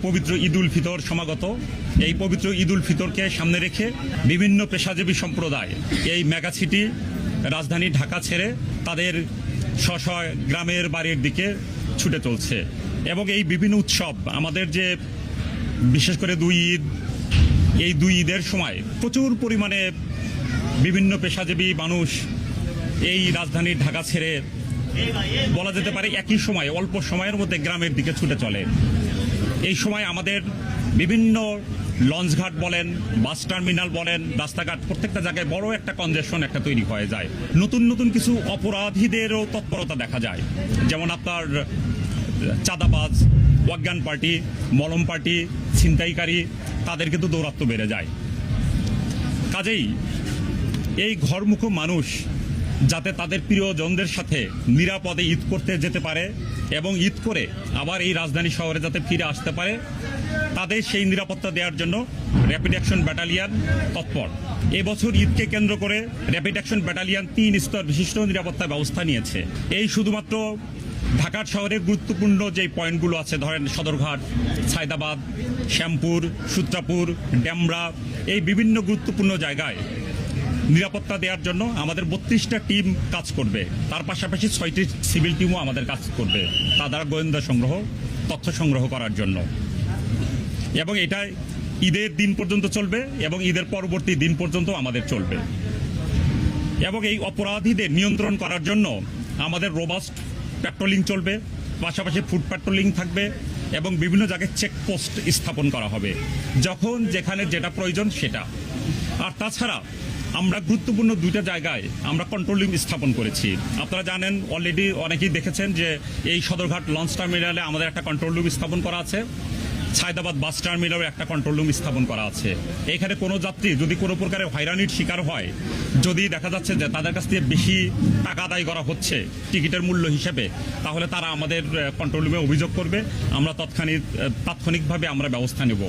পবিত্র ঈদ উল ফিতর সমাগত। এই পবিত্র ঈদ উল ফিতরকে সামনে রেখে বিভিন্ন পেশাজীবী সম্প্রদায় এই মেগা সিটি রাজধানী ঢাকা ছেড়ে তাদের স্ব গ্রামের বাড়ির দিকে ছুটে চলছে। এবং এই বিভিন্ন উৎসব আমাদের যে বিশেষ করে এই দুই ঈদের সময় প্রচুর পরিমাণে বিভিন্ন পেশাজীবী মানুষ এই রাজধানী ঢাকা ছেড়ে বলা যেতে পারে একই সময় অল্প সময়ের মধ্যে গ্রামের দিকে ছুটে চলে। এই সময় আমাদের বিভিন্ন লঞ্চঘাট বলেন, বাস টার্মিনাল বলেন, রাস্তাঘাট প্রত্যেকটা জায়গায় বড় একটা কনজেশন একটা তৈরি হয়ে যায়। নতুন নতুন কিছু অপরাধীদেরও তৎপরতা দেখা যায়, যেমন আপনার চাঁদাবাজ, অজ্ঞান পার্টি, মলম পার্টি, ছিনতাইকারী, তাদের কিন্তু দৌরাত্ম্য বেড়ে যায়। কাজেই এই ঘরমুখো মানুষ যাতে তাদের প্রিয়জনদের সাথে নিরাপদে ঈদ করতে যেতে পারে এবং ঈদ করে আবার এই রাজধানী শহরে যাতে ফিরে আসতে পারে, তাদের সেই নিরাপত্তা দেওয়ার জন্য র্যাপিড অ্যাকশন ব্যাটালিয়ন তৎপর। এবছর ঈদকে কেন্দ্র করে র্যাপিড অ্যাকশন ব্যাটালিয়ন 3 স্তর বিশিষ্ট নিরাপত্তা ব্যবস্থা নিয়েছে। এই শুধুমাত্র ঢাকার শহরের গুরুত্বপূর্ণ যে পয়েন্টগুলো আছে, ধরেন সদরঘাট, সায়দাবাদ, শ্যামপুর, সূত্রাপুর, ডেমরা, এই বিভিন্ন গুরুত্বপূর্ণ জায়গায় নিরাপত্তা দেওয়ার জন্য আমাদের 32টা টিম কাজ করবে। তার পাশাপাশি 6টি সিভিল টিমও আমাদের কাজ করবে তাদের গোয়েন্দা সংগ্রহ, তথ্য সংগ্রহ করার জন্য। এবং এটা ঈদের দিন পর্যন্ত চলবে এবং ঈদের পরবর্তী দিন পর্যন্ত আমাদের চলবে। এবং এই অপরাধীদের নিয়ন্ত্রণ করার জন্য আমাদের রোবাস্ট পেট্রোলিং চলবে, পাশাপাশি ফুড পেট্রোলিং থাকবে এবং বিভিন্ন জায়গায় চেকপোস্ট স্থাপন করা হবে যখন যেখানে যেটা প্রয়োজন সেটা। আর তাছাড়া আমরা গুরুত্বপূর্ণ 2টা জায়গায় আমরা কন্ট্রোল রুম স্থাপন করেছি। আপনারা জানেন, অলরেডি অনেকেই দেখেছেন যে এই সদরঘাট লঞ্চ টার্মিনালে আমাদের একটা কন্ট্রোল রুম স্থাপন করা আছে, সায়দাবাদ বাস টার্মিনালে একটা কন্ট্রোল রুম স্থাপন করা আছে। এখানে কোনো যাত্রী যদি কোনো প্রকারের হয়রানির শিকার হয়, যদি দেখা যাচ্ছে যে তাদের কাছ থেকে বেশি টাকা আদায় করা হচ্ছে টিকিটের মূল্য হিসেবে, তাহলে তারা আমাদের কন্ট্রোল রুমে অভিযোগ করবে, আমরা তাৎক্ষণিকভাবে আমরা ব্যবস্থা নেব।